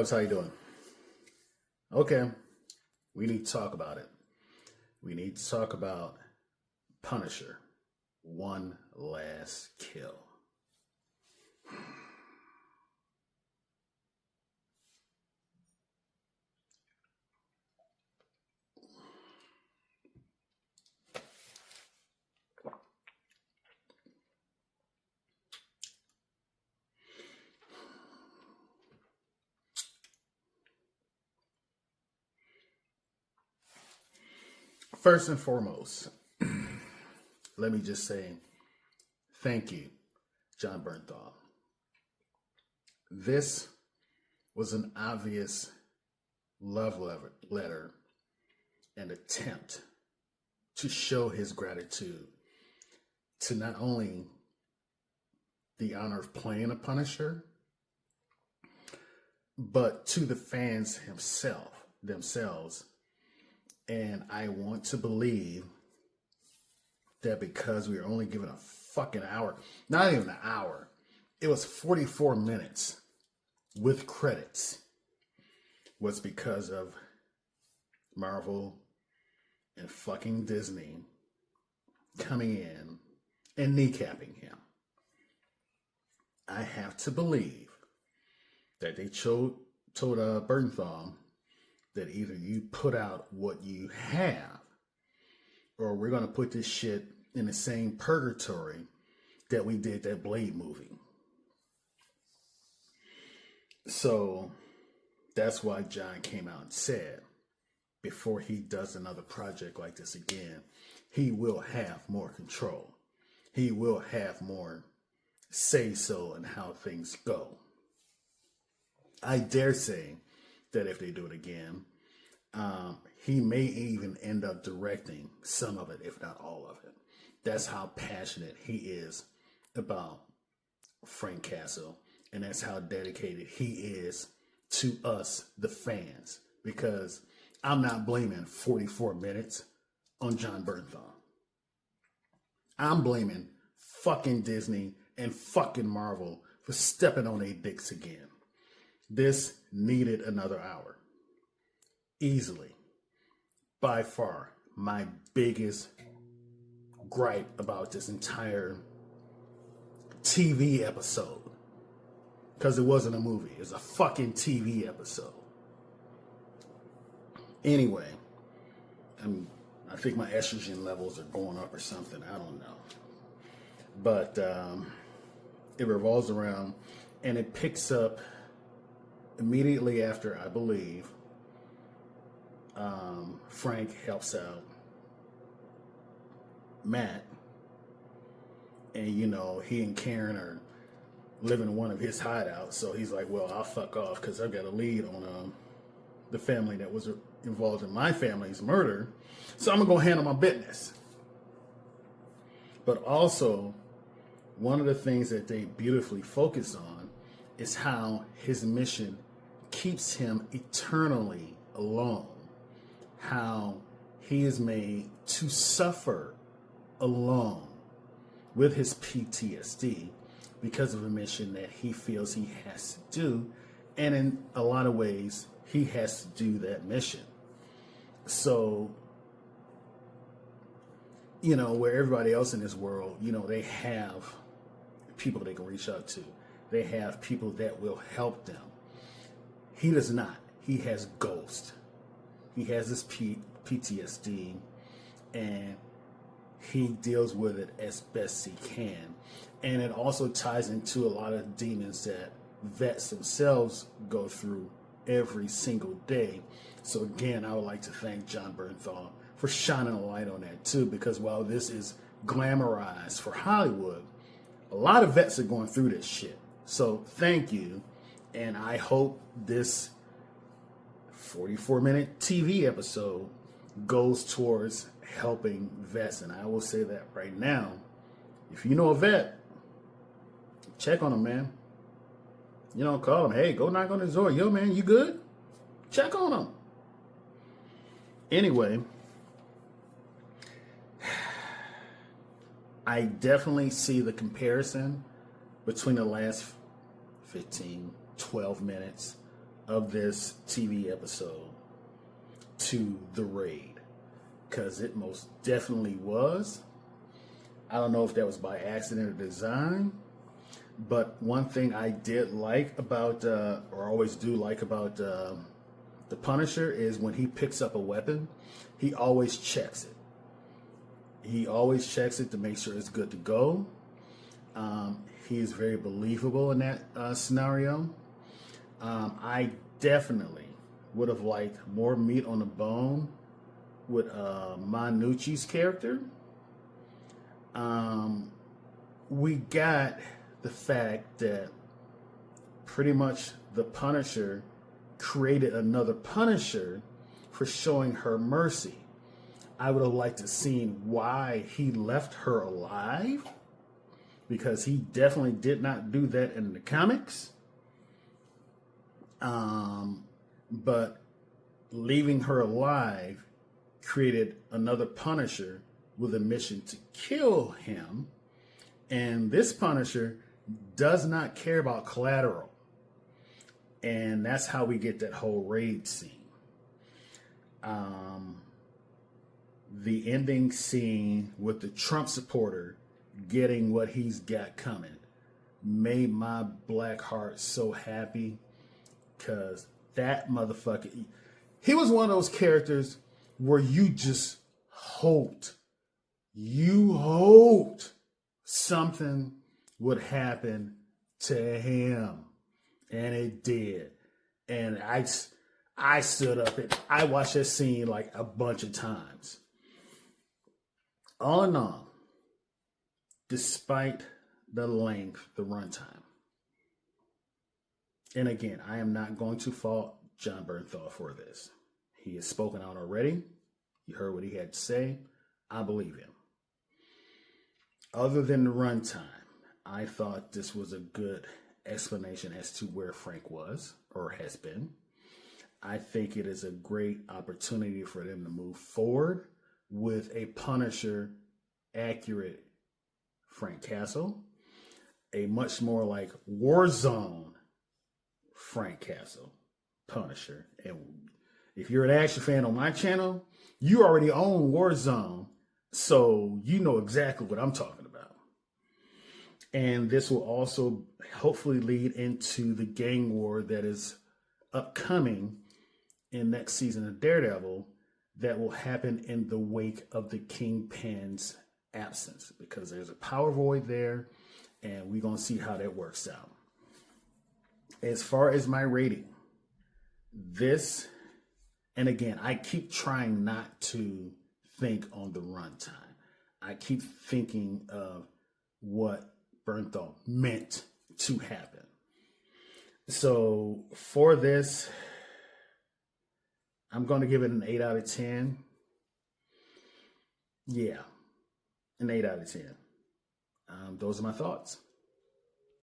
Dubs, how you doing? Okay, we need to talk about it. We need to talk about Punisher. One last kill. First and foremost, let me just say thank you, Jon Bernthal. This was an obvious love letter and attempt to show his gratitude to not only the honor of playing a Punisher, but to the fans themselves. And I want to believe that because we were only given a fucking hour, not even an hour, it was 44 minutes with credits, was because of Marvel and fucking Disney coming in and kneecapping him. I have to believe that they told Bernthal that either you put out what you have, or we're going to put this shit in the same purgatory that we did that Blade movie. So that's why Jon came out and said, before he does another project like this again, he will have more control. He will have more say-so in how things go. I dare say that if they do it again, he may even end up directing some of it, if not all of it. That's how passionate he is about Frank Castle, and that's how dedicated he is to us, the fans, because I'm not blaming 44 minutes on Jon Bernthal. I'm blaming fucking Disney and fucking Marvel for stepping on their dicks again. This needed another hour. Easily. By far, my biggest gripe about this entire TV episode. Because it wasn't a movie. It was a fucking TV episode. Anyway, I think my estrogen levels are going up or something. I don't know. But it revolves around, and it picks up immediately after, I believe, Frank helps out Matt. And, he and Karen are living in one of his hideouts. So he's like, well, I'll fuck off because I've got a lead on the family that was involved in my family's murder. So I'm going to go handle my business. But also, one of the things that they beautifully focus on is how his mission keeps him eternally alone. How he is made to suffer alone with his PTSD because of a mission that he feels he has to do. And in a lot of ways, he has to do that mission. So, where everybody else in this world, they have people they can reach out to. They have people that will help them. He does not. He has Ghost. He has this PTSD, and he deals with it as best he can. And it also ties into a lot of demons that vets themselves go through every single day. So again, I would like to thank Jon Bernthal for shining a light on that too, because while this is glamorized for Hollywood, a lot of vets are going through this shit. So thank you, and I hope this 44-minute TV episode goes towards helping vets. And I will say that right now, if you know a vet, check on them, man. Call them. Hey, go knock on his door. Yo, man, you good? Check on them. Anyway, I definitely see the comparison between the last 15, 12 minutes of this TV episode to The Raid, because it most definitely was. I don't know if that was by accident or design, but one thing I did like about, or always do like about the Punisher is when he picks up a weapon, he always checks it. He always checks it to make sure it's good to go. He is very believable in that scenario. I definitely would have liked more meat on the bone with Manucci's character. We got the fact that pretty much the Punisher created another Punisher for showing her mercy. I would have liked to seen why he left her alive, because he definitely did not do that in the comics. But leaving her alive created another Punisher with a mission to kill him. And this Punisher does not care about collateral. And that's how we get that whole raid scene. The ending scene with the Trump supporter getting what he's got coming made my black heart so happy, because that motherfucker, he was one of those characters where you hoped something would happen to him, and it did. And I stood up and I watched that scene like a bunch of times. All in all, despite the length, the runtime, and again, I am not going to fault Jon Bernthal for this. He has spoken out already. You heard what he had to say. I believe him. Other than the runtime, I thought this was a good explanation as to where Frank was or has been. I think it is a great opportunity for them to move forward with a Punisher accurate Frank Castle, a much more like Warzone Frank Castle Punisher. And if you're an action fan on my channel, you already own Warzone, so you know exactly what I'm talking about. And this will also hopefully lead into the gang war that is upcoming in next season of Daredevil, that will happen in the wake of the Kingpin's absence, because there's a power void there, and we're going to see how that works out. As far as my rating, this, and again, I keep trying not to think on the runtime. I keep thinking of what Bernthal meant to happen. So for this, I'm going to give it an 8 out of 10. Yeah, an 8 out of 10. Those are my thoughts.